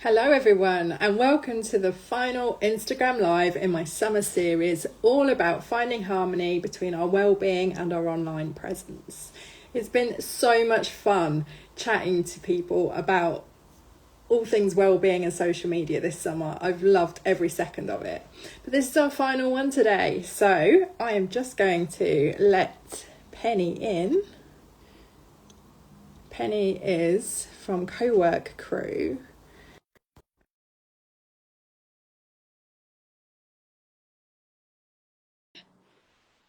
Hello, everyone, and welcome to the final Instagram Live in my summer series, all about finding harmony between our well-being and our online presence. It's been so much fun chatting to people about all things well-being and social media this summer. I've loved every second of it. But this is our final one today, so I am just going to let Penny in. Penny is from Cowork Crew.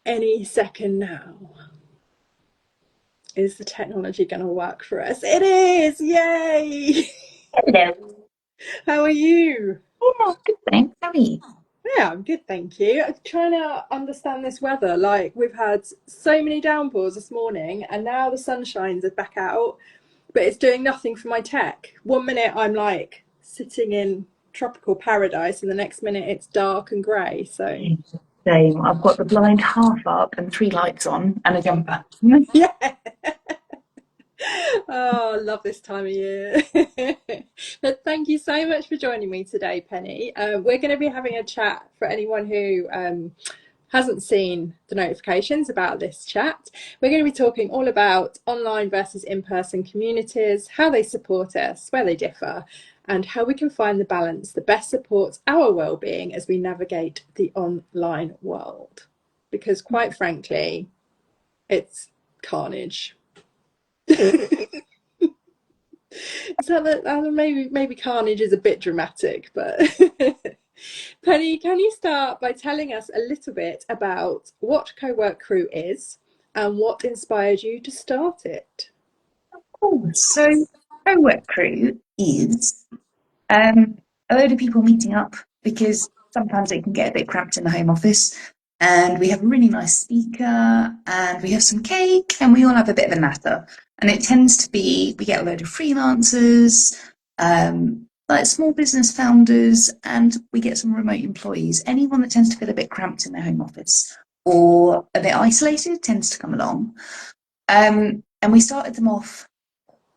Any second now. Is the technology going to work for us? It is! Yay! Hello. How are you? Yeah, good thanks. How are you? Yeah, I'm good, thank you. I'm trying to understand this weather. Like, we've had so many downpours this morning, and now the sun shines back out, but it's doing nothing for my tech. One minute I'm like sitting in tropical paradise, and the next minute it's dark and grey. So, Same. I've got the blind half up and three lights on and a jumper. yeah. Oh, I love this time of year. But thank you so much for joining me today, Penny. We're going to be having a chat for anyone who hasn't seen the notifications about this chat. We're going to be talking all about online versus in-person communities, how they support us, where they differ, and how we can find the balance that best supports our well-being as we navigate the online world. Because quite frankly, it's carnage. So that maybe carnage is a bit dramatic, but Penny, can you start by telling us a little bit about what Cowork Crew is and what inspired you to start it? Cool. So, Cowork Crew is um, a load of people meeting up because sometimes it can get a bit cramped in the home office. And we have a really nice speaker and we have some cake and we all have a bit of a natter. And it tends to be we get a load of freelancers, like small business founders, and we get some remote employees. Anyone that tends to feel a bit cramped in their home office or a bit isolated tends to come along. And we started them off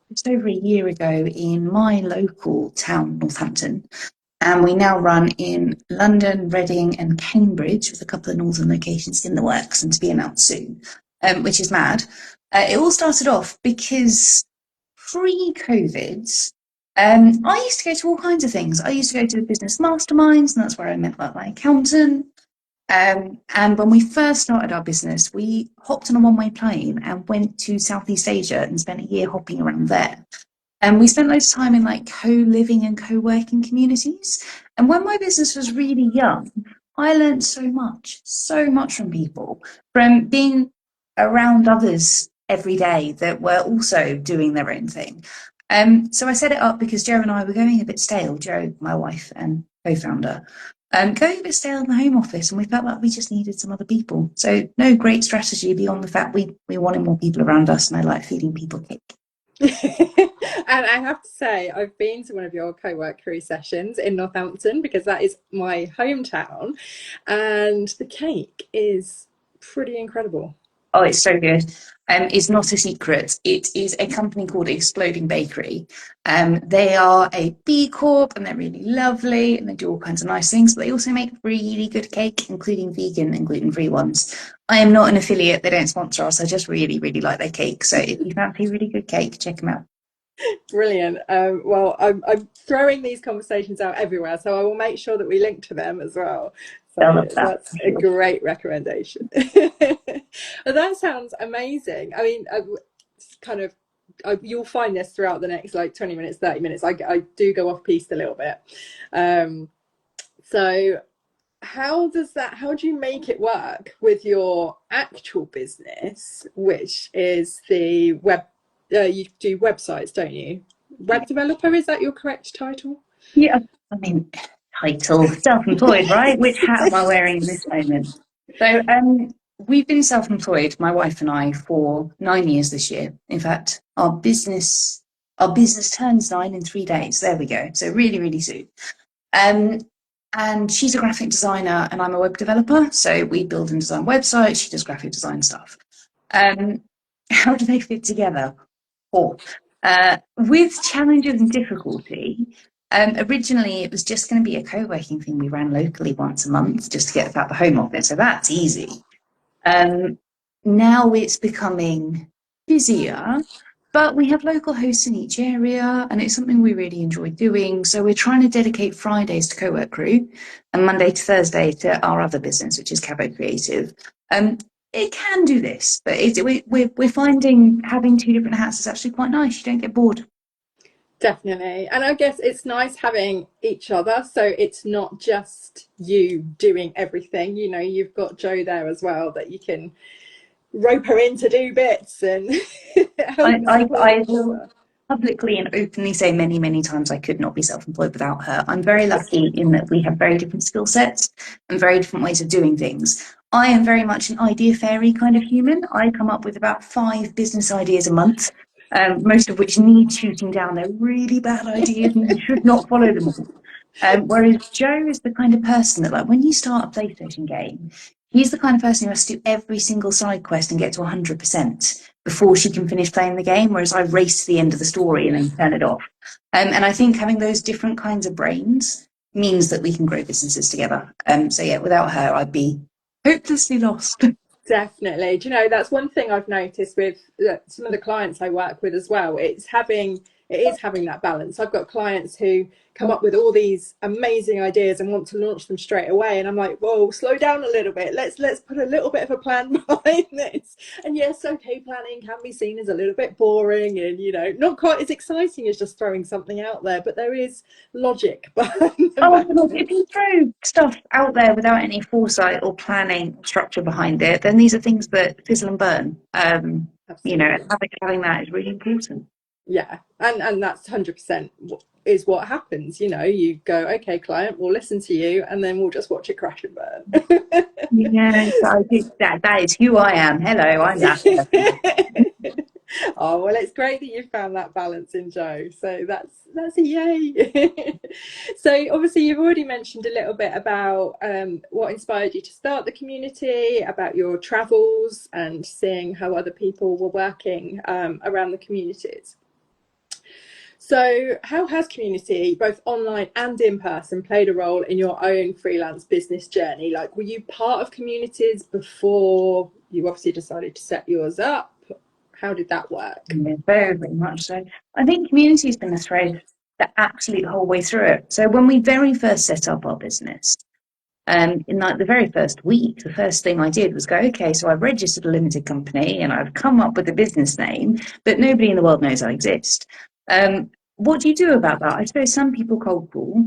just over a year ago in my local town, Northampton. And we now run in London, Reading, and Cambridge with a couple of northern locations in the works and to be announced soon, which is mad. It all started off because pre-COVID, I used to go to all kinds of things. I used to go to business masterminds, and that's where I met like my accountant. And when we first started our business, we hopped on a one-way plane and went to Southeast Asia and spent a year hopping around there. And we spent loads of time in like co-living and co-working communities. And when my business was really young, I learned so much from people, from being around others every day that were also doing their own thing. So I set it up because Joe and I were going a bit stale, Joe, my wife and co-founder, going a bit stale in the home office, and we felt like we just needed some other people. So no great strategy beyond the fact we wanted more people around us, and I like feeding people cake. And I have to say, I've been to one of your co-work crew sessions in Northampton because that is my hometown, and the cake is pretty incredible. Oh, it's so good. It's not a secret. It is a company called Exploding Bakery. They are a B Corp and they're really lovely and they do all kinds of nice things, but they also make really good cake, including vegan and gluten-free ones. I am not an affiliate. They don't sponsor us. I just really like their cake. So if you fancy really good cake, check them out. Brilliant. Well, I'm throwing these conversations out everywhere, so I will make sure that we link to them as well. They'll So love that that's for a sure. great recommendation. Well, that sounds amazing. I mean, it's kind of you'll find this throughout the next like 20 minutes, 30 minutes. I do go off piste a little bit. Um, so how do you make it work with your actual business, which is the web you do websites, don't you? Web developer, is that your correct title? Yeah, I mean, title, self-employed, right? Which hat am I wearing in this moment? So, we've been self-employed, my wife and I, for 9 years this year. In fact, our business turns 9 in 3 days. There we go. So really soon. Um, and she's a graphic designer and I'm a web developer. So we build and design websites. She does graphic design stuff. Um, how do they fit together? Or with challenges and difficulty, Originally, it was just going to be a co-working thing we ran locally once a month just to get us out the home office. So that's easy. Um, Now it's becoming busier, but we have local hosts in each area, and it's something we really enjoy doing. So we're trying to dedicate Fridays to Cowork Crew and Monday to Thursday to our other business, which is Cabo Creative. Um, it can do this, but we're finding having two different hats is actually quite nice. You don't get bored. Definitely. And I guess it's nice having each other. So it's not just you doing everything. You know, you've got Joe there as well that you can rope her in to do bits and help and support I each will other. publicly and openly say many, many times I could not be self-employed without her. I'm very lucky in that we have very different skill sets and very different ways of doing things. I am very much an idea fairy kind of human. I come up with about 5 business ideas a month, most of which need shooting down. They're really bad ideas and you should not follow them all. Whereas Joe is the kind of person that, like, when you start a PlayStation game, he's the kind of person who has to do every single side quest and get to 100% before she can finish playing the game, whereas I race to the end of the story and then turn it off. And I think having those different kinds of brains means that we can grow businesses together. So yeah, without her, I'd be hopelessly lost. Definitely. Do you know, that's one thing I've noticed with some of the clients I work with as well. It is having that balance. I've got clients who come up with all these amazing ideas and want to launch them straight away. And I'm like, whoa, slow down a little bit. Let's put a little bit of a plan behind this. And yes, okay, planning can be seen as a little bit boring and, you know, not quite as exciting as just throwing something out there, but there is logic behind the Oh, look, madness. if you throw stuff out there without any foresight or planning or structure behind it, then these are things that fizzle and burn. Absolutely. Having that is really important. Yeah, and that's 100% is what happens. You know, you go, okay, client, we'll listen to you, and then we'll just watch it crash and burn. Yeah, that is who I am. Hello, I'm that person. Oh well, it's great that you found that balance in Joe. So that's a yay. So obviously you've already mentioned a little bit about what inspired you to start the community, about your travels, and seeing how other people were working around the communities. So, how has community, both online and in person, played a role in your own freelance business journey? Like, were you part of communities before you obviously decided to set yours up? How did that work? Yeah, very, very much so. I think community has been a thread the absolute whole way through it. So when we very first set up our business, in like the very first week, the first thing I did was go, okay, so I've registered a limited company and I've come up with a business name, but nobody in the world knows I exist. What do you do about that? I suppose some people cold call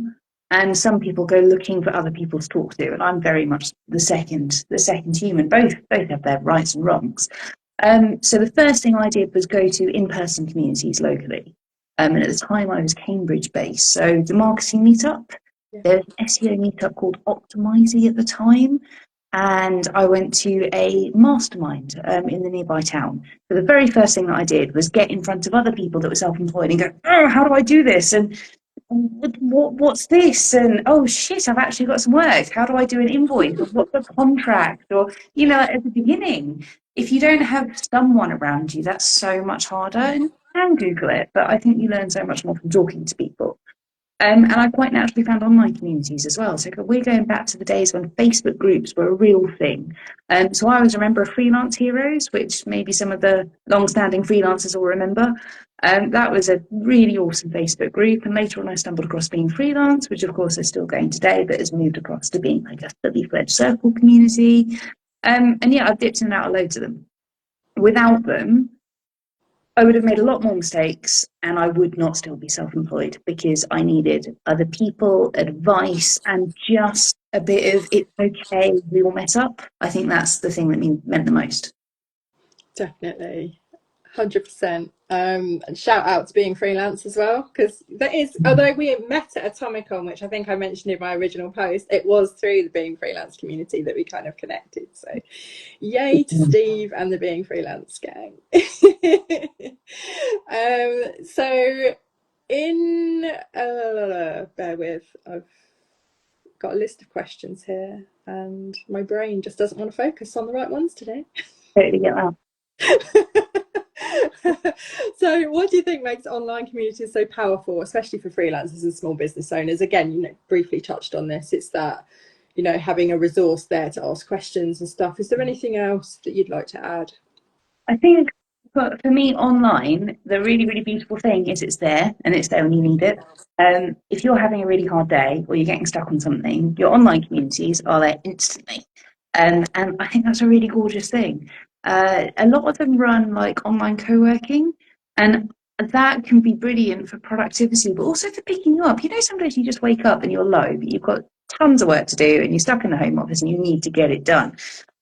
and some people go looking for other people to talk to. And I'm very much the second human. Both have their rights and wrongs. So the first thing I did was go to in-person communities locally. And at the time I was Cambridge based. So the marketing meetup, Yeah. there's an SEO meetup called Optimizy at the time. And I went to a mastermind in the nearby town. So the very first thing that I did was get in front of other people that were self-employed and go, oh, how do I do this? And what's this? And oh shit, I've actually got some work. How do I do an invoice? Or what's a contract? Or, at the beginning, if you don't have someone around you, that's so much harder. And you can Google it, but I think you learn so much more from talking to people. And I quite naturally found online communities as well. So we're going back to the days when Facebook groups were a real thing. So I was a member of Freelance Heroes, which maybe some of the long-standing freelancers will remember. That was a really awesome Facebook group. And later on, I stumbled across Being Freelance, which of course is still going today, but has moved across to being like a fully fledged circle community. And yeah, I've dipped in and out of loads of them. Without them, I would have made a lot more mistakes and I would not still be self employed because I needed other people, advice, and just a bit of it's okay, we will mess up. I think that's the thing that meant the most. Definitely. 100%. And shout out to Being Freelance as well, because that is, although we met at Atomicon, which I think I mentioned in my original post, it was through the Being Freelance community that we kind of connected. So, yay to Steve and the Being Freelance gang. So, bear with, I've got a list of questions here, and my brain just doesn't want to focus on the right ones today. Totally get that. So what do you think makes online communities so powerful, especially for freelancers and small business owners? Again, briefly touched on this. It's that, having a resource there to ask questions and stuff. Is there anything else that you'd like to add? I think for me, online, the really, really beautiful thing is it's there and it's there when you need it. If you're having a really hard day or you're getting stuck on something, your online communities are there instantly. And I think that's a really gorgeous thing. A lot of them run like online co-working, and that can be brilliant for productivity, but also for picking you up. Some days you just wake up and you're low, but you've got tons of work to do and you're stuck in the home office and you need to get it done.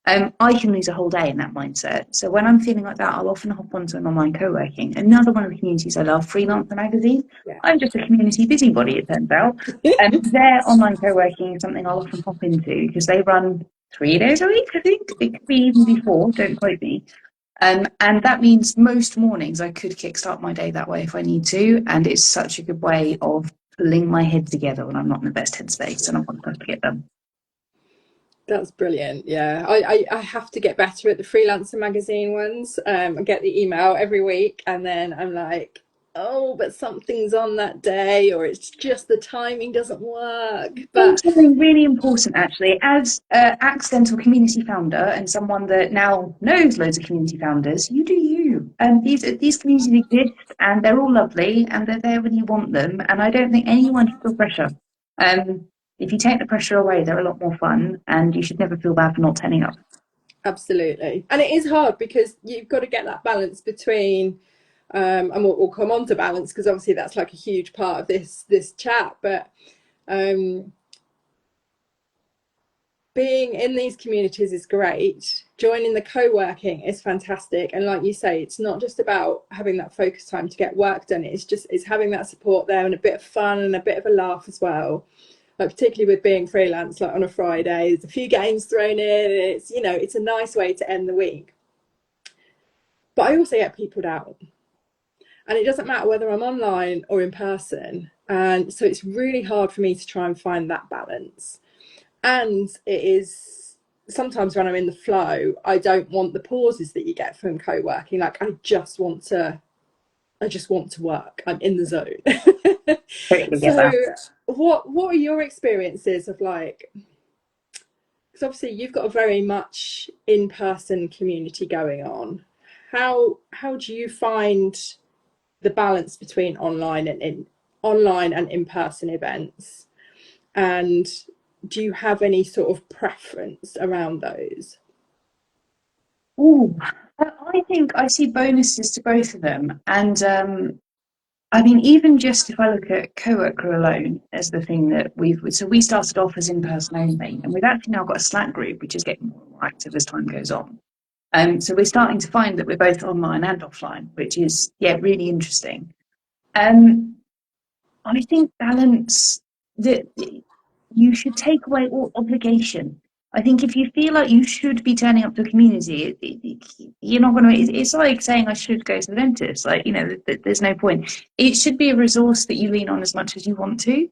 I can lose a whole day in that mindset. So when I'm feeling like that, I'll often hop onto an online co-working. Another one of the communities I love, Freelancer Magazine. Yeah. I'm just a community busybody, it turns out. And their online co-working is something I'll often hop into because they run 3 days a week, I think. It could be even before, don't quote me. And that means most mornings I could kickstart my day that way if I need to. And it's such a good way of pulling my head together when I'm not in the best headspace and I want stuff to get done. That's brilliant. Yeah, I have to get better at the Freelancer magazine ones. I get the email every week and then I'm like, oh, but something's on that day, or it's just the timing doesn't work. Think But something really important, actually, as an accidental community founder and someone that now knows loads of community founders, you do you. And these communities exist, and they're all lovely, and they're there when you want them. And I don't think anyone should feel pressure. Um, if you take the pressure away, they're a lot more fun, and you should never feel bad for not turning up. absolutely. And it is hard because you've got to get that balance between and we'll come on to balance because obviously that's like a huge part of this chat. But um, being in these communities is great. Joining the co-working is fantastic. And like you say, it's not just about having that focus time to get work done. It's having that support there and a bit of fun and a bit of a laugh as well. Like particularly with being freelance, like on a Friday, there's a few games thrown in. And it's a nice way to end the week. But I also get people down. And it doesn't matter whether I'm online or in person. And so it's really hard for me to try and find that balance. And it is sometimes when I'm in the flow, I don't want the pauses that you get from co-working. Like I just want to work. I'm in the zone. Totally get So that. what are your experiences of like, because obviously you've got a very much in-person community going on. How do you find the balance between online and in-person events? And do you have any sort of preference around those? Ooh, I think I see bonuses to both of them. And I mean, even just if I look at Cowork Crew alone as the thing that we started off as in person only, and we've actually now got a Slack group which is getting more and more active as time goes on. So we're starting to find that we're both online and offline, which is really interesting. Um, I think balance that you should take away all obligation. I think if you feel like you should be turning up to a community, you're not going to. It's like saying I should go to the dentist. Like there's no point. It should be a resource that you lean on as much as you want to.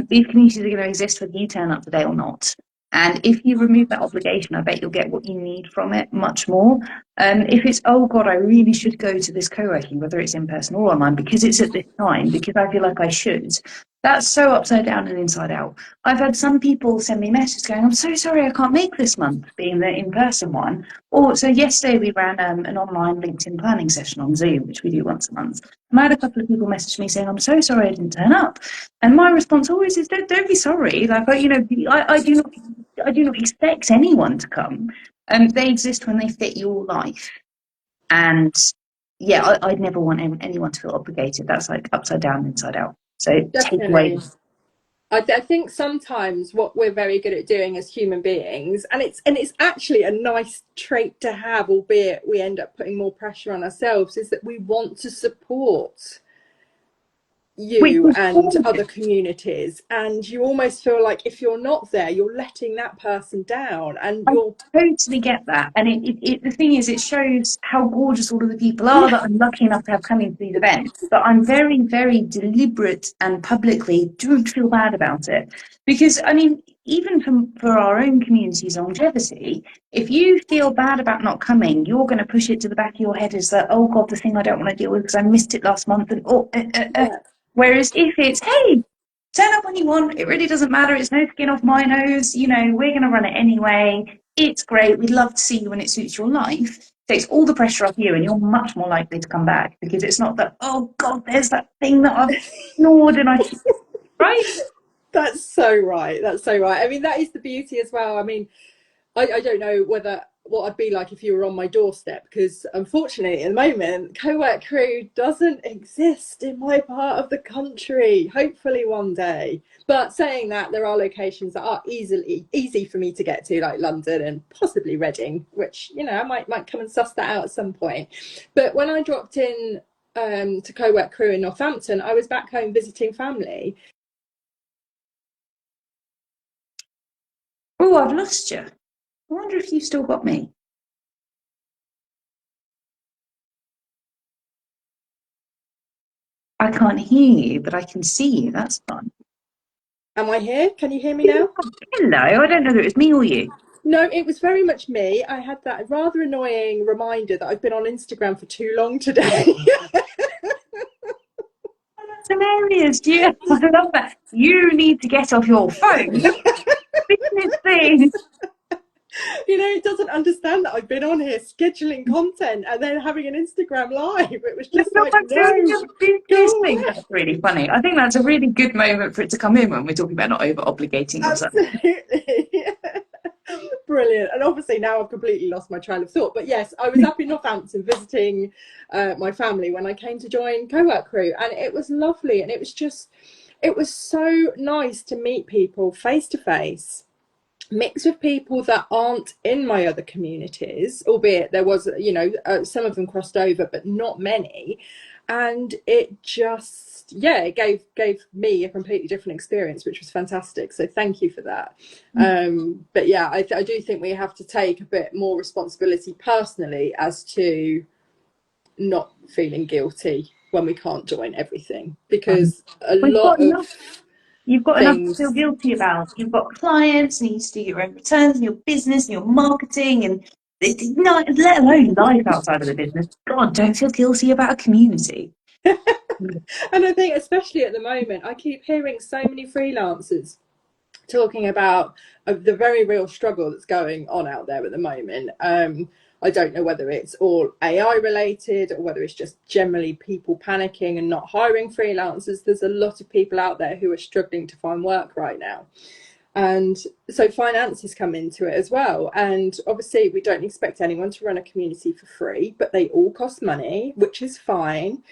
These communities are going to exist whether you turn up today or not. And if you remove that obligation, I bet you'll get what you need from it much more. If it's, oh God, I really should go to this co-working, whether it's in person or online, because it's at this time, because I feel like I should, that's so upside down and inside out. I've had some people send me messages going, I'm so sorry I can't make this month, being the in-person one. Or so yesterday we ran an online LinkedIn planning session on Zoom, which we do once a month. And I had a couple of people message me saying, I'm so sorry I didn't turn up. And my response always is, don't be sorry. Like, I do not expect anyone to come. They exist when they fit your life. And I'd never want anyone to feel obligated. That's like upside down, inside out. So take away. Definitely. I think sometimes what we're very good at doing as human beings, and it's actually a nice trait to have, albeit we end up putting more pressure on ourselves, is that we want to support Which you is and other gorgeous. communities, and you almost feel like if you're not there, you're letting that person down, and I you're totally get that. And the thing is, it shows how gorgeous all of the people are yeah, that I'm lucky enough to have coming to these events. But I'm very, very deliberate and publicly don't feel bad about it. Because, I mean, even for our own community's longevity, if you feel bad about not coming, you're going to push it to the back of your head as that, oh God, the thing I don't want to deal with because I missed it last month. And yeah. Whereas if it's, hey, turn up when you want. It really doesn't matter. It's no skin off my nose. You know, we're going to run it anyway. It's great. We'd love to see you when it suits your life. Takes all the pressure off you, and you're much more likely to come back because it's not that, oh God, there's that thing that I've ignored and I should, right? That's so right. That's so right. I mean, that is the beauty as well. I mean, I don't know whether what I'd be like if you were on my doorstep, because unfortunately at the moment Cowork Crew doesn't exist in my part of the country. Hopefully one day. But saying that, there are locations that are easy for me to get to, like London and possibly Reading, which, you know, I might come and suss that out at some point. But when I dropped in to Cowork Crew in Northampton, I was back home visiting family. Oh, I've lost you. I wonder if you've still got me. I can't hear you, but I can see you. That's fun. Am I here? Can you hear me now? Hello. I don't know if it was me or you. No, it was very much me. I had that rather annoying reminder that I've been on Instagram for too long today. That's hilarious. Yeah, I love that. You need to get off your phone. Business thing. You know, it doesn't understand that I've been on here scheduling content and then having an Instagram live. It was No, just no, like, I'm doing no, a business go thing. away. That's really funny. I think that's a really good moment for it to come in when we're talking about not over obligating yourself. Absolutely. Brilliant. And obviously now I've completely lost my train of thought. But yes, I was up in Northampton visiting my family when I came to join Cowork Crew, and it was lovely. And it was so nice to meet people face to face, mixed with people that aren't in my other communities, albeit there was, you know, some of them crossed over, but not many. And it just, yeah, it gave me a completely different experience, which was fantastic. So thank you for that. But yeah, I do think we have to take a bit more responsibility personally as to not feeling guilty when we can't join everything, Um, because a we've got lot of enough. You've got enough to feel things. guilty about. You've got clients, and you need to do your own returns and your business and your marketing and not let alone life outside of the business. God, don't feel guilty about a community. And I think, especially at the moment, I keep hearing so many freelancers talking about the very real struggle that's going on out there at the moment. I don't know whether it's all AI related or whether it's just generally people panicking and not hiring freelancers. There's a lot of people out there who are struggling to find work right now. And so finances come into it as well. And obviously, we don't expect anyone to run a community for free, but they all cost money, which is fine.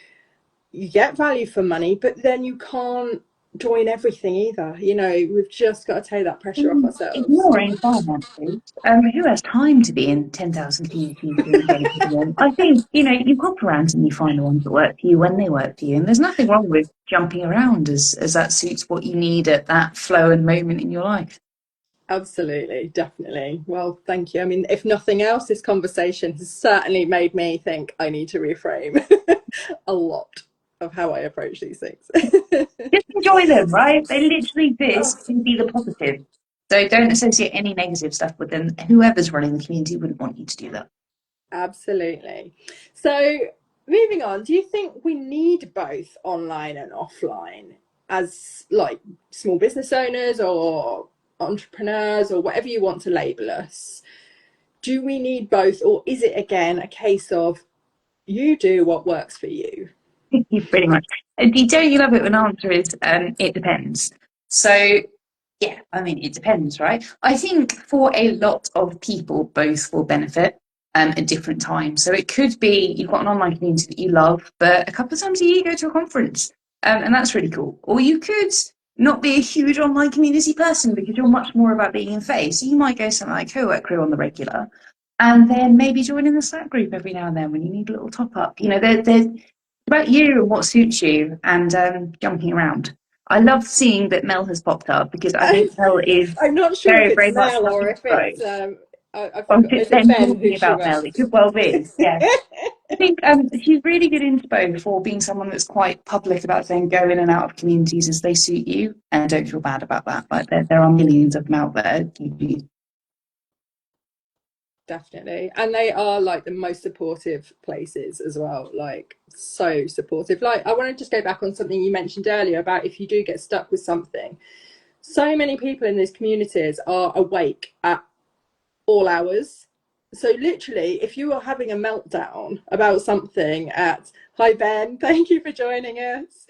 You get value for money, but then you can't join everything either. You know, we've just got to take that pressure off ourselves. Ignoring finances. Who has time to be in 10,000 communities doing things at the moment? I think, you know, you hop around and you find the ones that work for you when they work for you. And there's nothing wrong with jumping around as that suits what you need at that flow and moment in your life. Absolutely, definitely. Well, thank you. I mean, if nothing else, this conversation has certainly made me think I need to reframe a lot of how I approach these things. Just enjoy them, right? They literally Oh, exist to be the positive. So don't associate any negative stuff with them. Whoever's running the community wouldn't want you to do that. absolutely. So, moving on, do you think we need both online and offline as like small business owners or entrepreneurs or whatever you want to label us? Do we need both, or is it again a case of you do what works for you? Pretty much. And you don't you love it when the answer is it depends. So yeah, I mean it depends, right? I think for a lot of people both will benefit at different times. So it could be you've got an online community that you love, but a couple of times a year you go to a conference. And that's really cool. Or you could not be a huge online community person because you're much more about being in face. So you might go something like Cowork Crew on the regular and then maybe join in the Slack group every now and then when you need a little top up. You know, there about you and what suits you and jumping around. I love seeing that Mel has popped up because I I'm, think Mel is I'm not sure if very, it's very much Mel or having if growth. it's I Or if forgot. it's Is it Ben Ben who talking she about was? Mel, it could well be. Yeah. I think she's really good inspo for being someone that's quite public about saying go in and out of communities as they suit you and don't feel bad about that. Like there are millions of them out there. Definitely. And they are like the most supportive places as well. Like so supportive. Like I want to just go back on something you mentioned earlier about if you do get stuck with something. So many people in these communities are awake at all hours. So literally, if you are having a meltdown about something at hi Ben, thank you for joining us.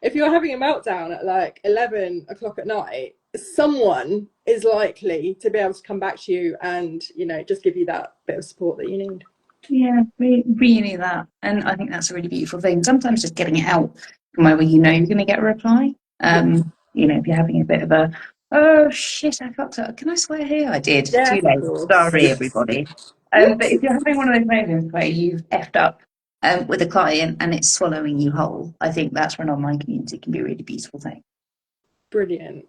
If you're having a meltdown at like 11 o'clock at night, someone is likely to be able to come back to you and just give you that bit of support that you need. Yeah, really, really that. And I think that's a really beautiful thing. Sometimes just getting it out from where you know you're going to get a reply. Yeah. If you're having a bit of a, oh shit, I fucked up. Can I swear here? I did. Too Yes, of late. course. Sorry, everybody. But if you're having one of those moments where you've effed up with a client and it's swallowing you whole, I think that's when online community can be a really beautiful thing. Brilliant.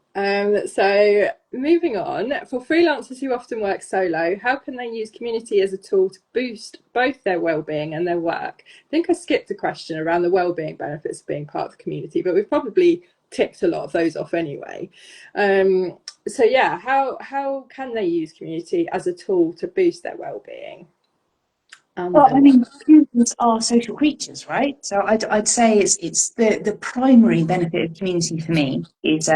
So moving on, for freelancers who often work solo, how can they use community as a tool to boost both their well-being and their work? I think I skipped a question around the well-being benefits of being part of the community, but we've probably ticked a lot of those off anyway. So yeah, how can they use community as a tool to boost their well-being and Well, their I work? mean, humans are social creatures, right? So I'd say it's the primary benefit of community for me is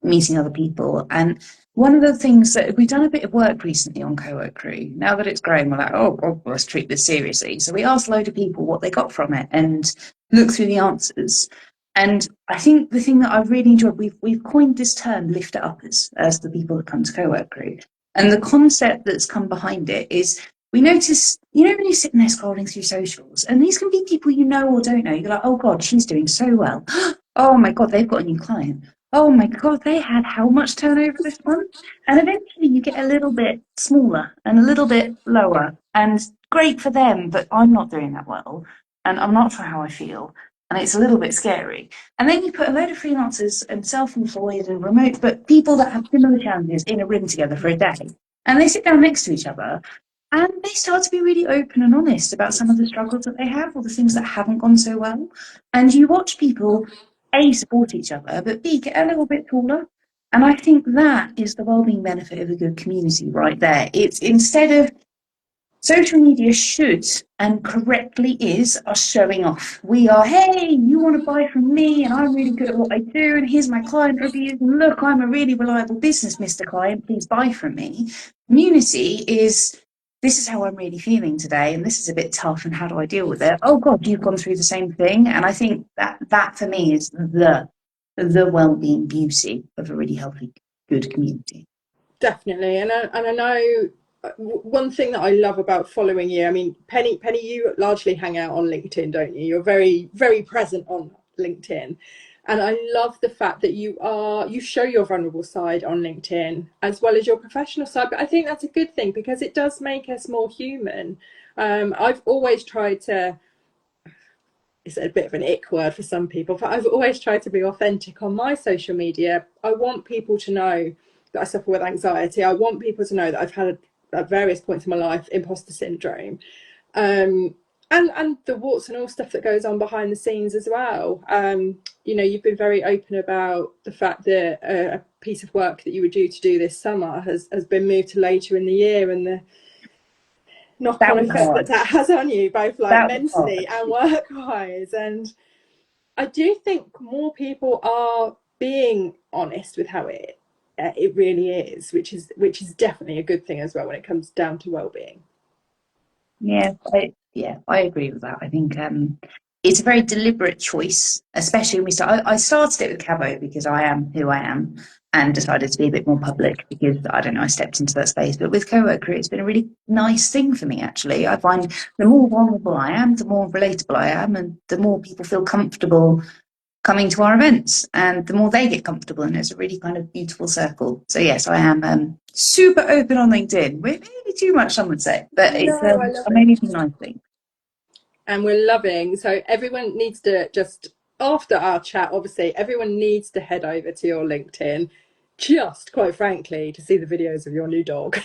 meeting other people. And one of the things that we've done a bit of work recently on Cowork Crew. Now that it's growing, we're like, oh, God, let's treat this seriously. So we asked a load of people what they got from it and looked through the answers. And I think the thing that I've really enjoyed, we've coined this term "lifter uppers" as the people that come to Cowork Crew. And the concept that's come behind it is we notice, when you're sitting there scrolling through socials, and these can be people you know or don't know, you're like, oh God, she's doing so well. Oh my God, they've got a new client. Oh my God, they had how much turnover this month? And eventually you get a little bit smaller and a little bit lower. And great for them, but I'm not doing that well. And I'm not sure how I feel. And it's a little bit scary. And then you put a load of freelancers and self employed and remote, but people that have similar challenges in a room together for a day. And they sit down next to each other and they start to be really open and honest about some of the struggles that they have or the things that haven't gone so well. And you watch people, A, support each other, but B, get a little bit taller. And I think that is the well-being benefit of a good community right there. It's instead of social media should and correctly is us showing off. We are, hey, you want to buy from me and I'm really good at what I do and here's my client reviews and look, I'm a really reliable business, Mr. Client, please buy from me. Community is this is how I'm really feeling today and this is a bit tough and how do I deal with it? Oh God, you've gone through the same thing. And I think that for me is the well-being beauty of a really healthy, good community. Definitely, and I know one thing that I love about following you. I mean, Penny, you largely hang out on LinkedIn, don't you? You're very very present on LinkedIn, and I love the fact that you show your vulnerable side on LinkedIn as well as your professional side. But I think that's a good thing because it does make us more human. I've always tried to, it's a bit of an ick word for some people, but I've always tried to be authentic on my social media. I want people to know that I suffer with anxiety. I want people to know that I've had at various points in my life imposter syndrome, um, and the warts and all stuff that goes on behind the scenes as well. You've been very open about the fact that a piece of work that you were due to do this summer has been moved to later in the year, and the knock-on That was effect hard. that has on you, both like That was hard. mentally and work-wise. And I do think more people are being honest with how it really is, which is definitely a good thing as well when it comes down to well-being. I agree with that. I think it's a very deliberate choice, especially when we start. I started it with Cabo because I am who I am, and decided to be a bit more public because I don't know. I stepped into that space, but with Cowork Crew, it's been a really nice thing for me. Actually, I find the more vulnerable I am, the more relatable I am, and the more people feel comfortable coming to our events and the more they get comfortable and it's a really kind of beautiful circle. So yes, I am super open on LinkedIn, maybe too much some would say, but it's No, I love a it. maybe nice thing. and we're loving. So everyone needs to just, after our chat, obviously, everyone needs to head over to your LinkedIn, just quite frankly, to see the videos of your new dog.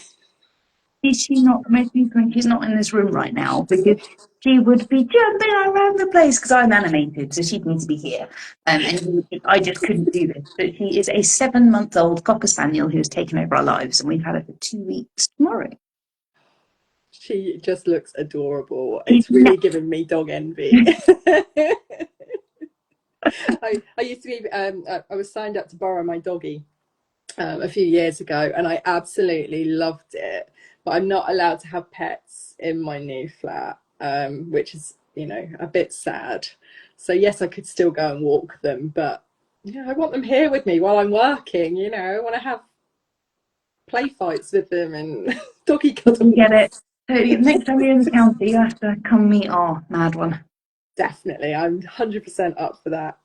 Is she not making when she's not in this room right now? Because she would be jumping around the place because I'm animated, so she'd need to be here. And I just couldn't do this. But she is a 7-month-old Cocker Spaniel who has taken over our lives, and we've had her for 2 weeks tomorrow. She just looks adorable. She's It's really giving me dog envy. I used to be, I was signed up to borrow my doggy a few years ago, and I absolutely loved it. But I'm not allowed to have pets in my new flat, which is, a bit sad. So yes, I could still go and walk them, but I want them here with me while I'm working. I want to have play fights with them and doggy you get cuddles. it. So next time you're in the county, you have to come meet our mad one. Definitely, I'm 100% up for that.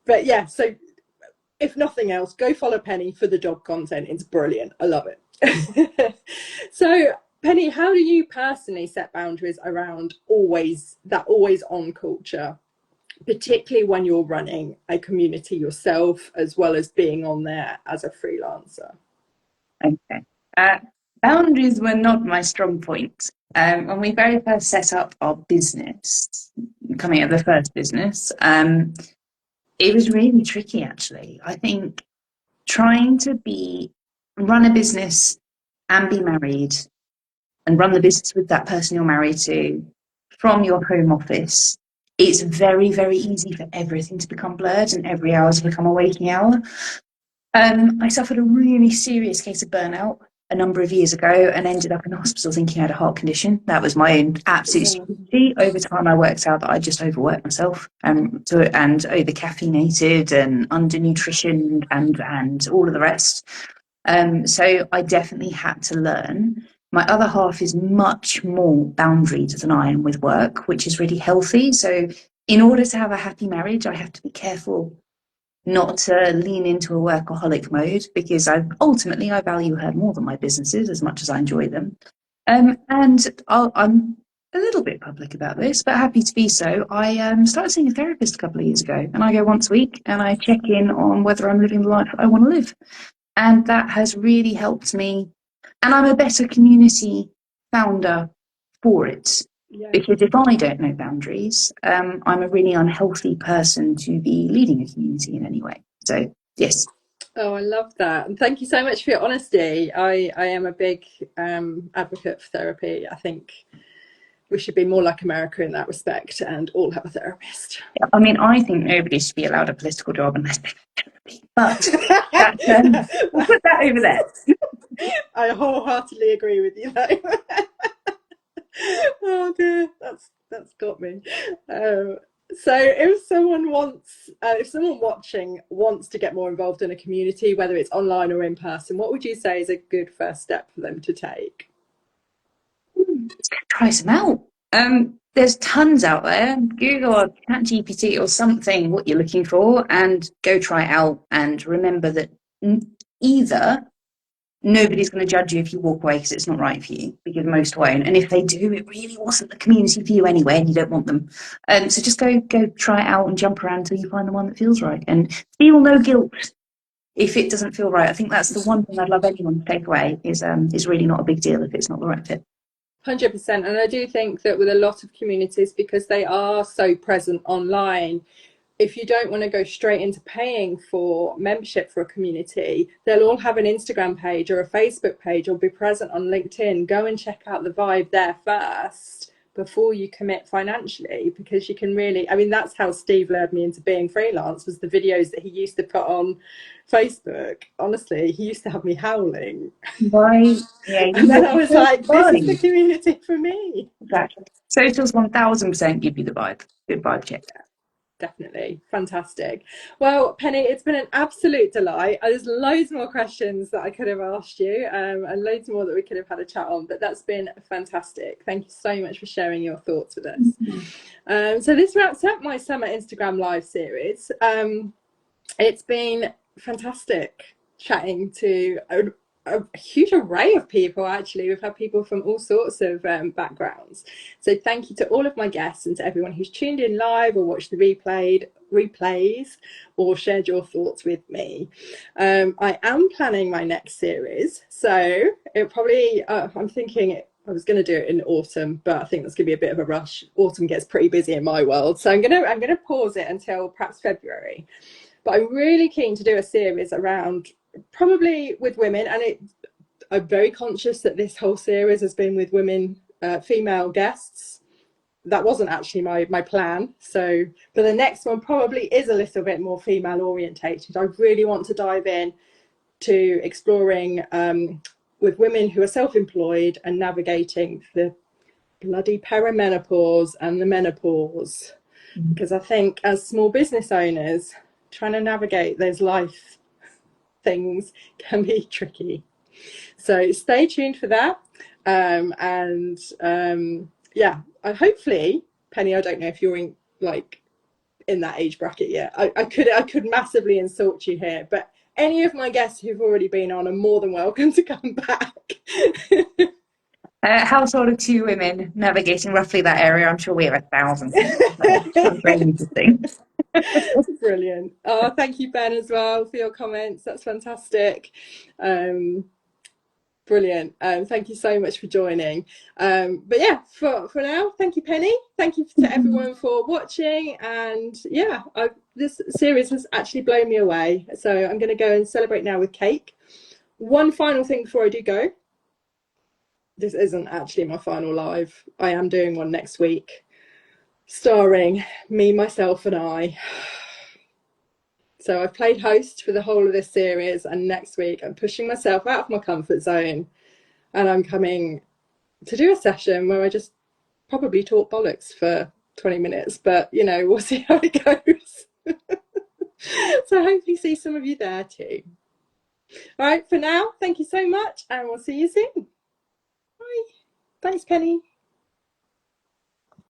But yeah, so if nothing else, go follow Penny for the job content. It's brilliant. I love it. So, Penny, how do you personally set boundaries around always on culture, particularly when you're running a community yourself, as well as being on there as a freelancer? Okay. Boundaries were not my strong point. When we very first set up our business, coming out of the first business, it was really tricky actually. I think trying to run a business and be married and run the business with that person you're married to from your home office, it's very, very easy for everything to become blurred and every hour to become a waking hour. I suffered a really serious case of burnout a number of years ago and ended up in the hospital thinking I had a heart condition. That was my own absolute stupidity. Over time, I worked out that I just overworked myself and over caffeinated and under nutrition and all of the rest. So I definitely had to learn. My other half is much more boundaried than I am with work, which is really healthy. So in order to have a happy marriage, I have to be careful not to lean into a workaholic mode because I value her more than my businesses as much as I enjoy them. I'm a little bit public about this, but happy to be so. I started seeing a therapist a couple of years ago, and I go once a week and I check in on whether I'm living the life I want to live. And that has really helped me. And I'm a better community founder for it. Yeah. Because if I don't know boundaries, I'm a really unhealthy person to be leading a community in any way. So, yes. Oh, I love that. And thank you so much for your honesty. I am a big advocate for therapy. I think we should be more like America in that respect and all have a therapist. I mean, I think nobody should be allowed a political job unless they have therapy. But we'll put that over there. I wholeheartedly agree with you though. Oh dear, that's got me. So if someone watching wants to get more involved in a community, whether it's online or in person, what would you say is a good first step for them to take? Try some out. There's tons out there. Google or ChatGPT or something what you're looking for and go try it out. And remember that either nobody's going to judge you if you walk away because it's not right for you, because most won't. And if they do, it really wasn't the community for you anyway, and you don't want them. So just go try it out and jump around until you find the one that feels right. And feel no guilt if it doesn't feel right. I think that's the one thing I'd love anyone to take away is really not a big deal if it's not the right fit. 100%. And I do think that with a lot of communities, because they are so present online, if you don't want to go straight into paying for membership for a community, they'll all have an Instagram page or a Facebook page or be present on LinkedIn. Go and check out the vibe there first before you commit financially, because you can really, I mean, that's how Steve lured me into being freelance, was the videos that he used to put on Facebook. Honestly, he used to have me howling. Right. Yeah. And then I was like, this is the community for me. Exactly. Socials 1000% give you the vibe. Good vibe check. Definitely. Fantastic. Well, Penny, it's been an absolute delight. There's loads more questions that I could have asked you, and loads more that we could have had a chat on, but that's been fantastic. Thank you so much for sharing your thoughts with us. So this wraps up my summer Instagram live series. It's been fantastic chatting to a huge array of people. Actually, we've had people from all sorts of backgrounds. So thank you to all of my guests and to everyone who's tuned in live or watched the replays or shared your thoughts with me. I am planning my next series, so it probably I'm thinking I was going to do it in autumn, but I think that's going to be a bit of a rush. Autumn gets pretty busy in my world, so I'm gonna pause it until perhaps February. But I'm really keen to do a series around, probably with women, and I'm very conscious that this whole series has been with women, female guests. That wasn't actually my plan. So, but the next one probably is a little bit more female orientated. I really want to dive in to exploring with women who are self-employed and navigating the bloody perimenopause and the menopause, because I think as small business owners, trying to navigate those life things can be tricky. So stay tuned for that. Yeah, hopefully, Penny, I don't know if you're in that age bracket yet. I could massively insult you here, but any of my guests who've already been on are more than welcome to come back. Household of two women navigating roughly that area. I'm sure we have 1,000 people. That's very interesting. Brilliant. Oh, thank you, Ben, as well, for your comments. That's fantastic. Brilliant. Thank you so much for joining. But yeah, for now, thank you, Penny. Thank you to everyone for watching. And yeah, this series has actually blown me away. So I'm going to go and celebrate now with cake. One final thing before I do go. This isn't actually my final live. I am doing one next week, starring me, myself, and I. So I've played host for the whole of this series, and next week I'm pushing myself out of my comfort zone, and I'm coming to do a session where I just probably talk bollocks for 20 minutes, but you know, we'll see how it goes. So hopefully see some of you there too. All right, for now, thank you so much, and we'll see you soon. Bye. Thanks, Penny.